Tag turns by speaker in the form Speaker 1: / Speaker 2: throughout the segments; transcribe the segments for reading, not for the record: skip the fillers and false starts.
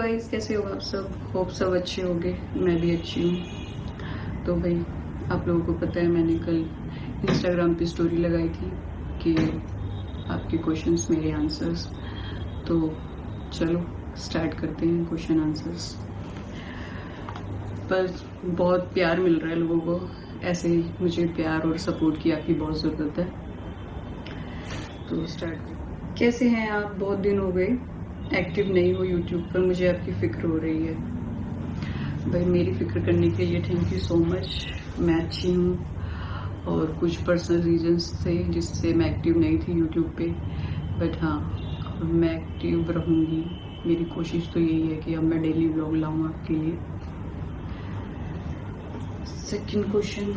Speaker 1: Guys, कैसे हो आप सब? होप सब अच्छे होंगे। मैं भी अच्छी हूँ। तो भाई, आप लोगों को पता है मैंने कल इंस्टाग्राम पे स्टोरी लगाई थी कि आपके क्वेश्चंस मेरे आंसर्स। तो चलो स्टार्ट करते हैं क्वेश्चन आंसर्स। पर बहुत प्यार मिल रहा है लोगों को, ऐसे ही मुझे प्यार और सपोर्ट की आपकी बहुत ज़रूरत है। तो स्टार्ट। कैसे हैं आप? बहुत दिन हो गए एक्टिव नहीं हो यूट्यूब पर, मुझे आपकी फ़िक्र हो रही है। भाई, मेरी फ़िक्र करने के लिए थैंक यू सो मच। मैं अच्छी हूँ और कुछ पर्सनल रीजंस थे जिससे मैं एक्टिव नहीं थी यूट्यूब पे, बट हाँ, अब मैं एक्टिव रहूँगी। मेरी कोशिश तो यही है कि अब मैं डेली व्लॉग लाऊँ आपके लिए। सेकंड क्वेश्चन,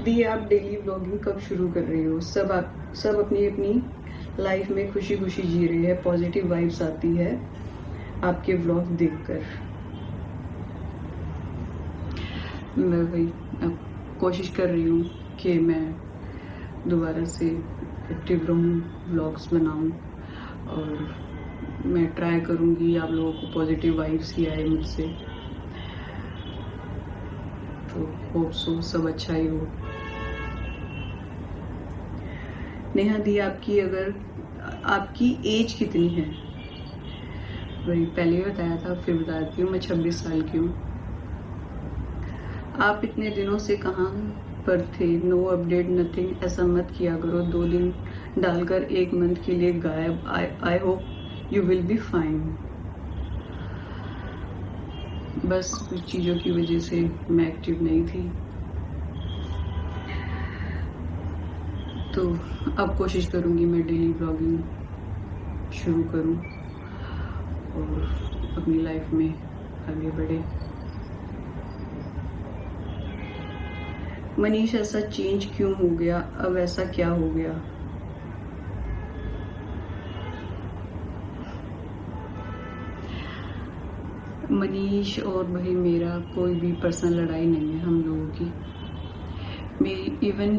Speaker 1: दी आप डेली व्लॉगिंग कब शुरू कर रहे हो? सब अपनी अपनी लाइफ में खुशी खुशी जी रहे हैं, पॉजिटिव वाइब्स आती है आपके व्लॉग देखकर। मैं भाई अब कोशिश कर रही हूँ कि मैं दोबारा से एक्टिव रहूँ, व्लॉग्स बनाऊँ, और मैं ट्राई करूँगी आप लोगों को पॉजिटिव वाइब्स ही आए मुझसे। तो होप सो सब अच्छा ही हो। नेहा दी, आपकी एज कितनी है? वही पहले ही बताया था, फिर बताती हूँ। मैं 26 साल की हूँ। आप इतने दिनों से कहाँ पर थे? नो अपडेट नथिंग, ऐसा मत किया करो। 2 दिन डालकर 1 मंथ के लिए गायब। I hope you will be fine. बस कुछ चीज़ों की वजह से मैं एक्टिव नहीं थी, तो अब कोशिश करूँगी मैं डेली ब्लॉगिंग शुरू करूँ और अपनी लाइफ में आगे बढ़े। मनीष, ऐसा चेंज क्यों हो गया? अब ऐसा क्या हो गया? मनीष और भाई, मेरा कोई भी पर्सनल लड़ाई नहीं है हम लोगों की। मेरी इवन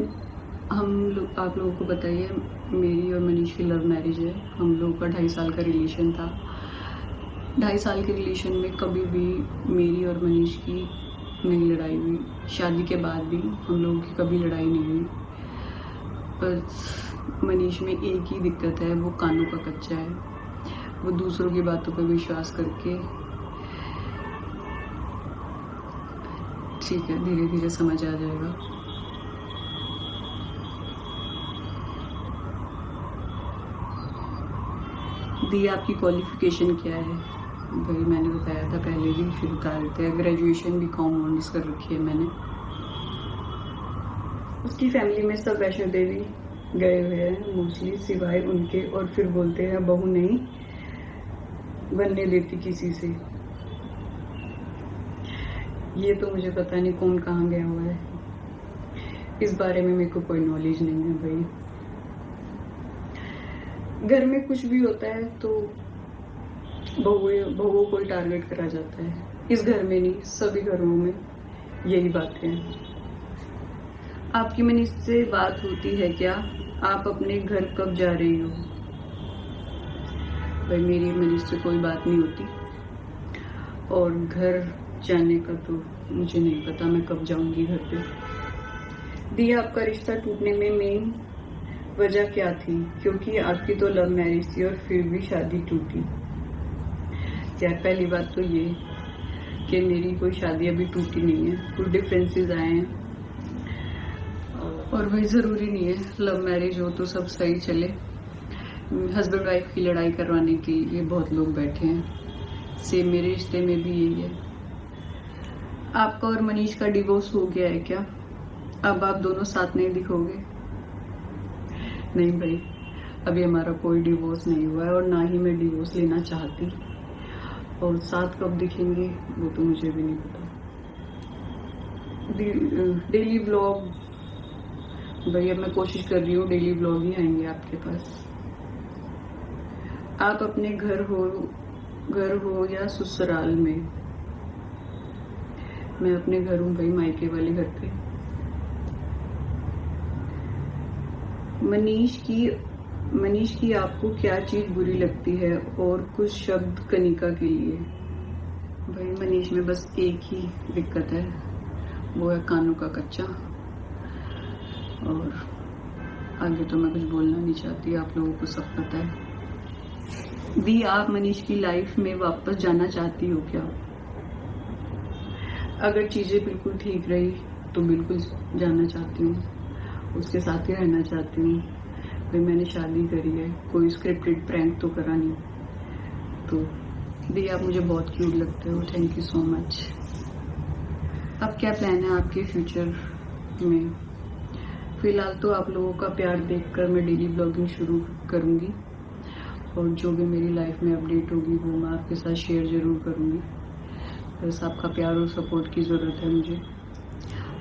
Speaker 1: आप लोगों को बताइए, मेरी और मनीष की लव मैरिज है। हम लोगों का 2.5 साल का रिलेशन था। 2.5 साल के रिलेशन में कभी भी मेरी और मनीष की नहीं लड़ाई हुई। शादी के बाद भी हम लोगों की कभी लड़ाई नहीं हुई। पर मनीष में एक ही दिक्कत है, वो कानों का कच्चा है। वो दूसरों की बातों पर विश्वास करके, ठीक है, धीरे धीरे समझ आ जाएगा। दी, आपकी क्वालिफिकेशन क्या है? भाई, मैंने बताया था पहले भी, फिर बता देते हैं। ग्रेजुएशन बीकॉम ऑनर्स कर रखी है मैंने। उसकी फैमिली में सब वैष्णो देवी गए हुए हैं मोस्टली, सिवाय उनके, और फिर बोलते हैं बहू नहीं बनने देती किसी से। ये तो मुझे पता नहीं कौन कहाँ गया हुआ है, इस बारे में मेरे को कोई नॉलेज नहीं है भाई। घर में कुछ भी होता है तो बहुओं को ही टारगेट करा जाता है। इस घर में नहीं, सभी घरों में यही बातें हैं। आपकी मनीष से बात होती है क्या? आप अपने घर कब जा रही हो? भाई, मेरी मनीष से कोई बात नहीं होती, और घर जाने का तो मुझे नहीं पता मैं कब जाऊंगी घर पे। दी, आपका रिश्ता टूटने में मेन वजह क्या थी? क्योंकि आपकी तो लव मैरिज थी और फिर भी शादी टूटी। यार, पहली बात तो ये कि मेरी कोई शादी अभी टूटी नहीं है, कुछ डिफरेंसेस आए हैं, और वही ज़रूरी नहीं है लव मैरिज हो तो सब सही चले। हस्बैंड वाइफ की लड़ाई करवाने के लिए बहुत लोग बैठे हैं। सेम मेरे रिश्ते में भी यही है। आपका और मनीष का डिवोर्स हो गया है क्या? अब आप दोनों साथ नहीं दिखोगे? नहीं भाई, अभी हमारा कोई डिवोर्स नहीं हुआ है, और ना ही मैं डिवोर्स लेना चाहती। और साथ कब दिखेंगे वो तो मुझे भी नहीं पता। डेली व्लॉग, भाई अब मैं कोशिश कर रही हूँ डेली व्लॉग ही आएंगे आपके पास। आप अपने घर हो या ससुराल में? मैं अपने घर हूँ भाई, मायके वाले घर पे। मनीष की मनीष की आपको क्या चीज बुरी लगती है और कुछ शब्द कनिका के लिए। भाई मनीष में बस एक ही दिक्कत है, वो है कानों का कच्चा। और आगे तो मैं कुछ बोलना नहीं चाहती, आप लोगों को सब पता है। दी, आप मनीष की लाइफ में वापस जाना चाहती हो क्या? अगर चीजें बिल्कुल ठीक रही तो बिल्कुल जाना चाहती हूँ, उसके साथ ही रहना चाहती हूँ। भाई मैंने शादी करी है, कोई स्क्रिप्टेड प्रैंक तो करा नहीं। तो दी, आप मुझे बहुत क्यूट लगते हो, थैंक यू सो मच। अब क्या प्लान है आपके फ्यूचर में? फिलहाल तो आप लोगों का प्यार देखकर मैं डेली ब्लॉगिंग शुरू करूंगी और जो भी मेरी लाइफ में अपडेट होगी वो मैं आपके साथ शेयर जरूर करूंगी। बस आपका प्यार और सपोर्ट की ज़रूरत है मुझे।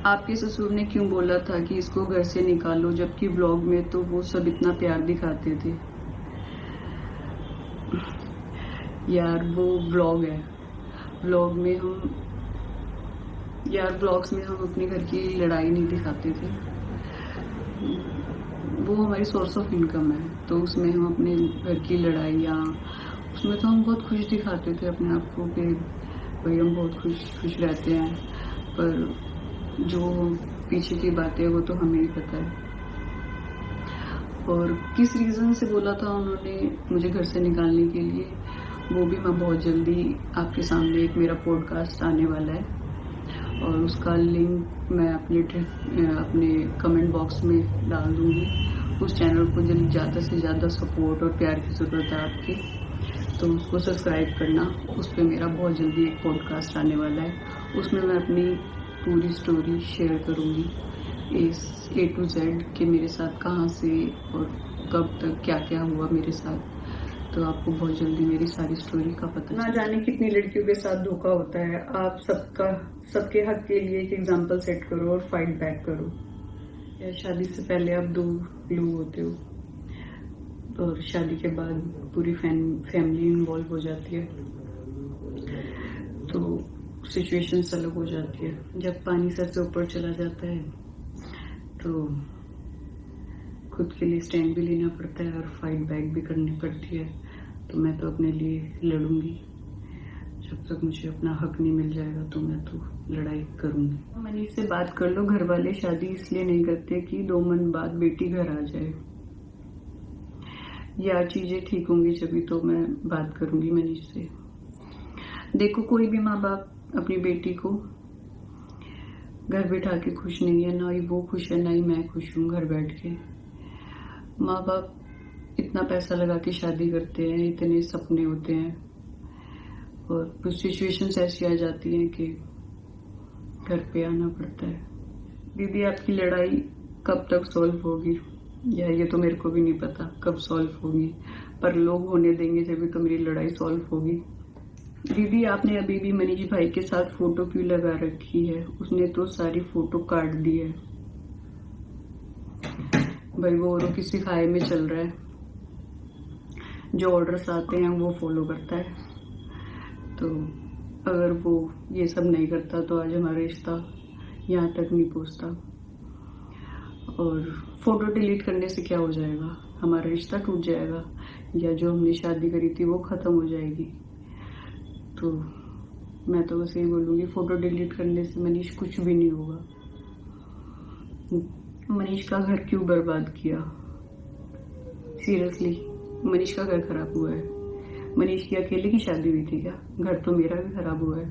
Speaker 1: आपके ससुर ने क्यों बोला था कि इसको घर से निकालो, जबकि व्लॉग में तो वो सब इतना प्यार दिखाते थे? यार वो व्लॉग है, व्लॉग में हम व्लॉग्स में हम अपने घर की लड़ाई नहीं दिखाते थे। वो हमारी सोर्स ऑफ इनकम है, तो उसमें हम अपने घर की लड़ाई या उसमें तो हम बहुत खुश दिखाते थे अपने आप को कि भाई हम बहुत खुश रहते हैं। पर जो पीछे की बातें है वो तो हमें ही पता है। और किस रीज़न से बोला था उन्होंने मुझे घर से निकालने के लिए, वो भी मैं बहुत जल्दी आपके सामने एक मेरा पॉडकास्ट आने वाला है और उसका लिंक मैं अपने कमेंट बॉक्स में डाल दूंगी। उस चैनल को ज़्यादा से ज़्यादा सपोर्ट और प्यार की ज़रूरत है आपकी, तो उसको सब्सक्राइब करना। उस पर मेरा बहुत जल्दी एक पॉडकास्ट आने वाला है, उसमें मैं अपनी पूरी स्टोरी शेयर करूंगी, A to Z कि मेरे साथ कहाँ से और कब तक क्या क्या हुआ मेरे साथ। तो आपको बहुत जल्दी मेरी सारी स्टोरी का पता ना जाने कितनी लड़कियों के साथ धोखा होता है। आप सबके हक के लिए एक एग्जाम्पल सेट करो और फाइट बैक करो। या शादी से पहले आप 2 लोग होते हो और शादी के बाद पूरी फैमिली इन्वॉल्व हो जाती है, तो सिचुएशंस अलग हो जाती है। जब पानी सर से ऊपर चला जाता है तो खुद के लिए स्टैंड भी लेना पड़ता है और फाइट बैक भी करनी पड़ती है। तो मैं तो अपने लिए लड़ूंगी, जब तक मुझे अपना हक नहीं मिल जाएगा तो मैं तो लड़ाई करूंगी। मनीष से बात कर लो, घर वाले शादी इसलिए नहीं करते कि 2 मन बाद बेटी घर आ जाए। यार चीजें ठीक होंगी जभी तो मैं बात करूंगी मनीष से। देखो कोई भी माँ बाप अपनी बेटी को घर बैठा के खुश नहीं है, ना ही वो खुश है ना ही मैं खुश हूँ घर बैठ के। माँ बाप इतना पैसा लगा के शादी करते हैं, इतने सपने होते हैं और कुछ सिचुएशंस ऐसी आ जाती हैं कि घर पे आना पड़ता है। दीदी आपकी लड़ाई कब तक सॉल्व होगी? या ये तो मेरे को भी नहीं पता कब सॉल्व होगी, पर लोग होने देंगे जब तो मेरी लड़ाई सॉल्व होगी। दीदी आपने अभी भी मनीष भाई के साथ फोटो क्यों लगा रखी है? उसने तो सारी फोटो काट दी है। भाई वो औरों की सिखाए में चल रहा है, जो ऑर्डर्स आते हैं वो फॉलो करता है। तो अगर वो ये सब नहीं करता तो आज हमारा रिश्ता यहाँ तक नहीं पहुँचता। और फोटो डिलीट करने से क्या हो जाएगा? हमारा रिश्ता टूट जाएगा या जो हमने शादी करी थी वो खत्म हो जाएगी। तो मैं तो बस यही बोलूँगी, फोटो डिलीट करने से मनीष कुछ भी नहीं होगा। मनीष का घर क्यों बर्बाद किया? सीरियसली मनीष का घर खराब हुआ है? मनीष की अकेले की शादी हुई थी क्या? घर तो मेरा भी खराब हुआ है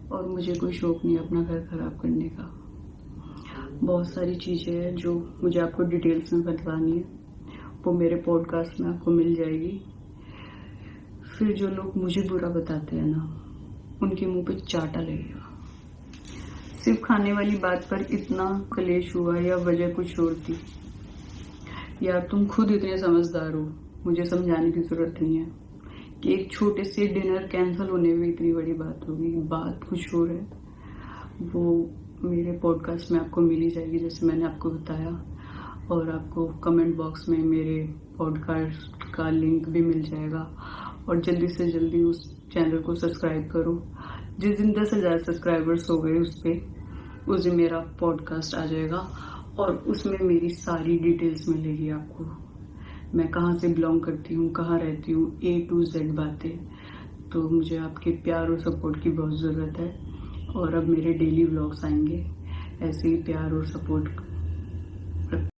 Speaker 1: और मुझे कोई शौक नहीं अपना घर खराब करने का। बहुत सारी चीजें हैं जो मुझे आपको डिटेल्स में बतलानी है, वो मेरे पॉडकास्ट में आपको मिल जाएगी। फिर जो लोग मुझे बुरा बताते हैं ना, उनके मुंह पे चाटा लगेगा। सिर्फ खाने वाली बात पर इतना कलेश हुआ या वजह कुछ और थी? यार तुम खुद इतने समझदार हो, मुझे समझाने की जरूरत नहीं है कि एक छोटे से डिनर कैंसिल होने में इतनी बड़ी बात होगी। बात कुछ और है, वो मेरे पॉडकास्ट में आपको मिल ही जाएगी जैसे मैंने आपको बताया। और आपको कमेंट बॉक्स में मेरे पॉडकास्ट का लिंक भी मिल जाएगा। और जल्दी से जल्दी उस चैनल को सब्सक्राइब करो। जिस दिन 10,000 सब्सक्राइबर्स हो गए उस दिन मेरा पॉडकास्ट आ जाएगा और उसमें मेरी सारी डिटेल्स मिलेगी आपको। मैं कहाँ से बिलोंग करती हूँ, कहाँ रहती हूँ, A to Z बातें। तो मुझे आपके प्यार और सपोर्ट की बहुत ज़रूरत है। और अब मेरे डेली व्लॉग्स आएंगे, ऐसे ही प्यार और सपोर्ट